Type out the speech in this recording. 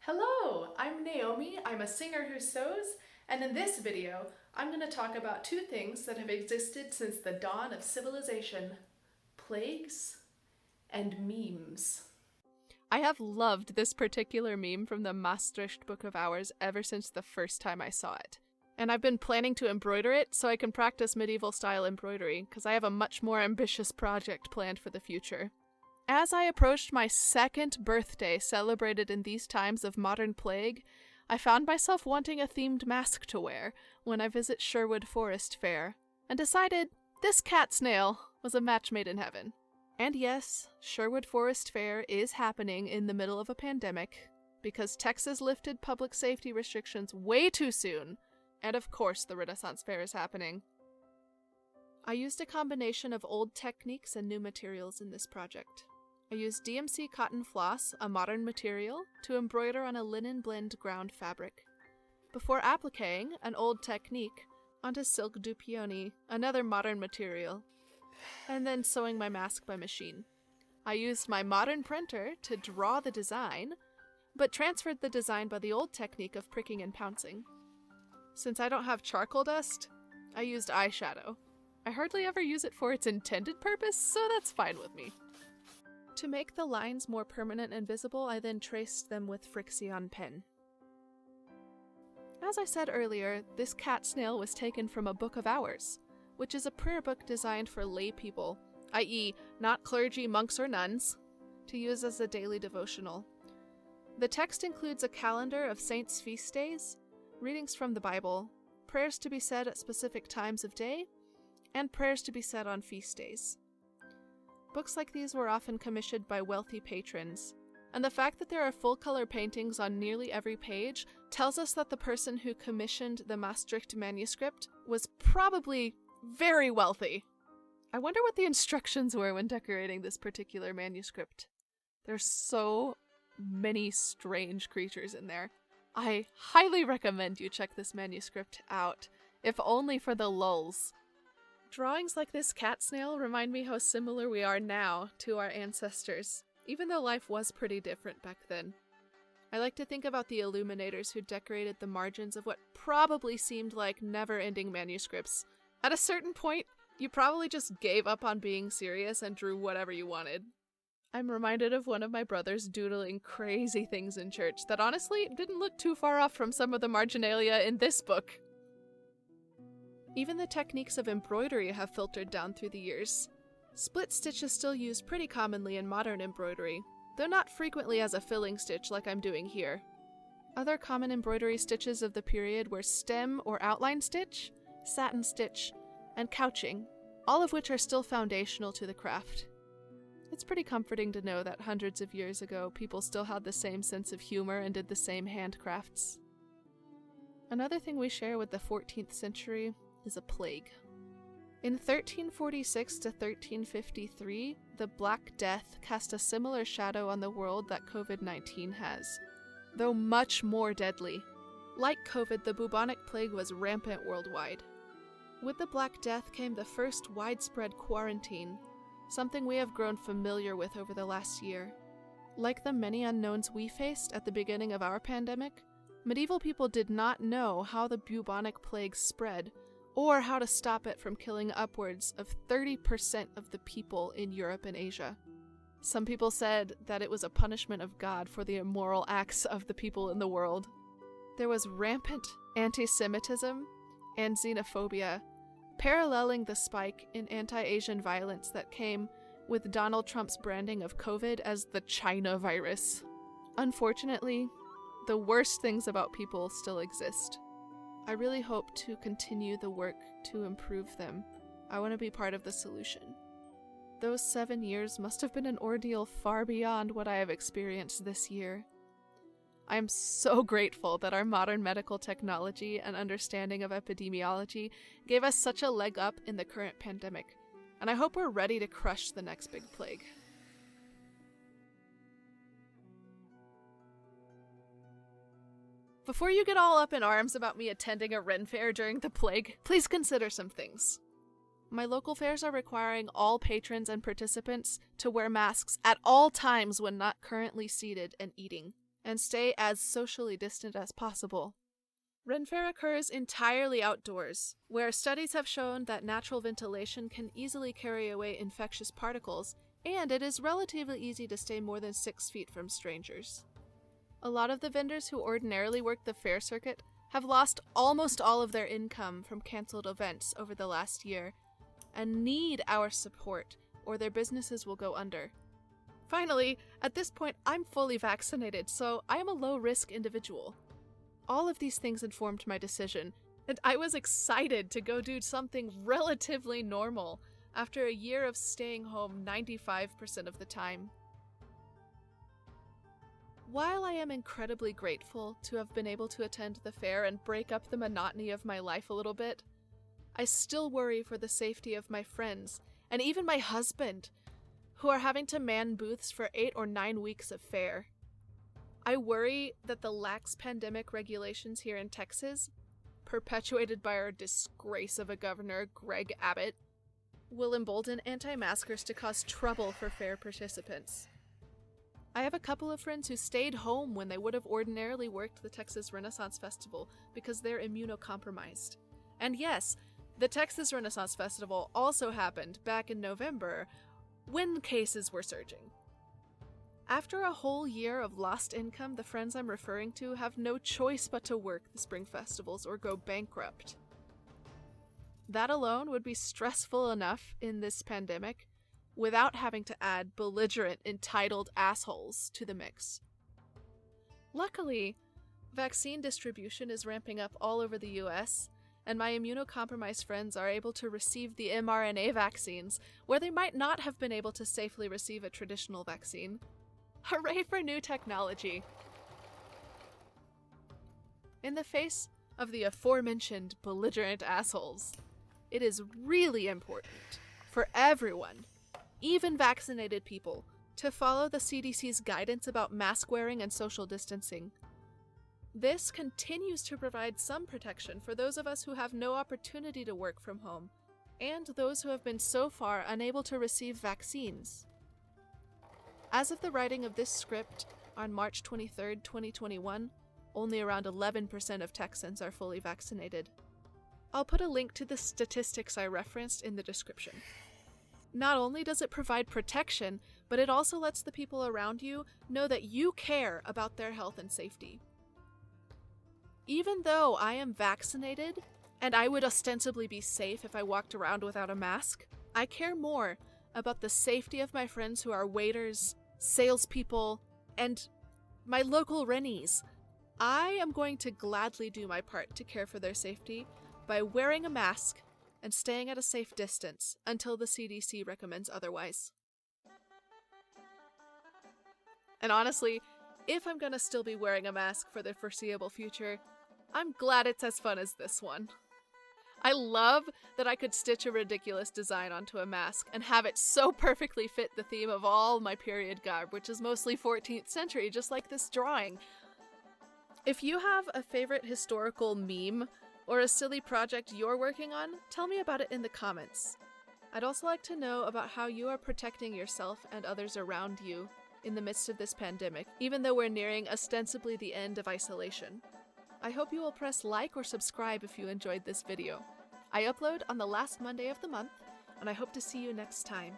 Hello, I'm Naomi. I'm a singer who sews, and in this video, I'm going to talk about two things that have existed since the dawn of civilization: plagues and memes. I have loved this particular meme from the Maastricht Book of Hours ever since the first time I saw it. And I've been planning to embroider it so I can practice medieval style embroidery, because I have a much more ambitious project planned for the future. As I approached my second birthday celebrated in these times of modern plague, I found myself wanting a themed mask to wear when I visit Sherwood Forest Fair, and decided this cat-snail was a match made in heaven. And yes, Sherwood Forest Fair is happening in the middle of a pandemic, because Texas lifted public safety restrictions way too soon, and of course the Renaissance Fair is happening. I used a combination of old techniques and new materials in this project. I used DMC cotton floss, a modern material, to embroider on a linen blend ground fabric, before appliquing an old technique onto silk du peony, another modern material, and then sewing my mask by machine. I used my modern printer to draw the design, but transferred the design by the old technique of pricking and pouncing. Since I don't have charcoal dust, I used eyeshadow. I hardly ever use it for its intended purpose, so that's fine with me. To make the lines more permanent and visible, I then traced them with Frixion pen. As I said earlier, this cat-snail was taken from a Book of Hours, which is a prayer book designed for lay people, i.e. not clergy, monks, or nuns, to use as a daily devotional. The text includes a calendar of saints' feast days, readings from the Bible, prayers to be said at specific times of day, and prayers to be said on feast days. Books like these were often commissioned by wealthy patrons, and the fact that there are full-color paintings on nearly every page tells us that the person who commissioned the Maastricht manuscript was probably very wealthy. I wonder what the instructions were when decorating this particular manuscript. There's so many strange creatures in there. I highly recommend you check this manuscript out, if only for the lulz. Drawings like this cat-snail remind me how similar we are now to our ancestors, even though life was pretty different back then. I like to think about the illuminators who decorated the margins of what probably seemed like never-ending manuscripts. At a certain point, you probably just gave up on being serious and drew whatever you wanted. I'm reminded of one of my brothers doodling crazy things in church that honestly didn't look too far off from some of the marginalia in this book. Even the techniques of embroidery have filtered down through the years. Split stitch is still used pretty commonly in modern embroidery, though not frequently as a filling stitch like I'm doing here. Other common embroidery stitches of the period were stem or outline stitch, satin stitch, and couching, all of which are still foundational to the craft. It's pretty comforting to know that hundreds of years ago, people still had the same sense of humor and did the same handcrafts. Another thing we share with the 14th century is a plague. In 1346 to 1353, the Black Death cast a similar shadow on the world that COVID-19 has, though much more deadly. Like COVID, the bubonic plague was rampant worldwide. With the Black Death came the first widespread quarantine, something we have grown familiar with over the last year. Like the many unknowns we faced at the beginning of our pandemic, medieval people did not know how the bubonic plague spread, or how to stop it from killing upwards of 30% of the people in Europe and Asia. Some people said that it was a punishment of God for the immoral acts of the people in the world. There was rampant anti-Semitism and xenophobia, paralleling the spike in anti-Asian violence that came with Donald Trump's branding of COVID as the China virus. Unfortunately, the worst things about people still exist. I really hope to continue the work to improve them. I want to be part of the solution. Those 7 years must have been an ordeal far beyond what I have experienced this year. I am so grateful that our modern medical technology and understanding of epidemiology gave us such a leg up in the current pandemic, and I hope we're ready to crush the next big plague. Before you get all up in arms about me attending a Ren fair during the plague, please consider some things. My local fairs are requiring all patrons and participants to wear masks at all times when not currently seated and eating. and stay as socially distant as possible. Ren Fair occurs entirely outdoors, where studies have shown that natural ventilation can easily carry away infectious particles, and it is relatively easy to stay more than 6 feet from strangers. A lot of the vendors who ordinarily work the fair circuit have lost almost all of their income from canceled events over the last year, and need our support, or their businesses will go under. Finally, at this point, I'm fully vaccinated, so I am a low-risk individual. All of these things informed my decision, and I was excited to go do something relatively normal after a year of staying home 95% of the time. While I am incredibly grateful to have been able to attend the fair and break up the monotony of my life a little bit, I still worry for the safety of my friends, and even my husband, who are having to man booths for 8 or 9 weeks of fair. I worry that the lax pandemic regulations here in Texas, perpetuated by our disgrace of a governor, Greg Abbott, will embolden anti-maskers to cause trouble for fair participants. I have a couple of friends who stayed home when they would have ordinarily worked the Texas Renaissance Festival because they're immunocompromised. And yes, the Texas Renaissance Festival also happened back in November when cases were surging. After a whole year of lost income, the friends I'm referring to have no choice but to work the spring festivals or go bankrupt. That alone would be stressful enough in this pandemic without having to add belligerent, entitled assholes to the mix. Luckily, vaccine distribution is ramping up all over the US, and my immunocompromised friends are able to receive the mRNA vaccines where they might not have been able to safely receive a traditional vaccine. Hooray for new technology! In the face of the aforementioned belligerent assholes, it is really important for everyone, even vaccinated people, to follow the CDC's guidance about mask wearing and social distancing. This continues to provide some protection for those of us who have no opportunity to work from home, and those who have been so far unable to receive vaccines. As of the writing of this script on March 23, 2021, only around 11% of Texans are fully vaccinated. I'll put a link to the statistics I referenced in the description. Not only does it provide protection, but it also lets the people around you know that you care about their health and safety. Even though I am vaccinated, and I would ostensibly be safe if I walked around without a mask, I care more about the safety of my friends who are waiters, salespeople, and my local Rennies. I am going to gladly do my part to care for their safety by wearing a mask and staying at a safe distance until the CDC recommends otherwise. And honestly, if I'm gonna still be wearing a mask for the foreseeable future, I'm glad it's as fun as this one. I love that I could stitch a ridiculous design onto a mask and have it so perfectly fit the theme of all my period garb, which is mostly 14th century, just like this drawing. If you have a favorite historical meme or a silly project you're working on, tell me about it in the comments. I'd also like to know about how you are protecting yourself and others around you in the midst of this pandemic, even though we're nearing ostensibly the end of isolation. I hope you will press like or subscribe if you enjoyed this video. I upload on the last Monday of the month, and I hope to see you next time.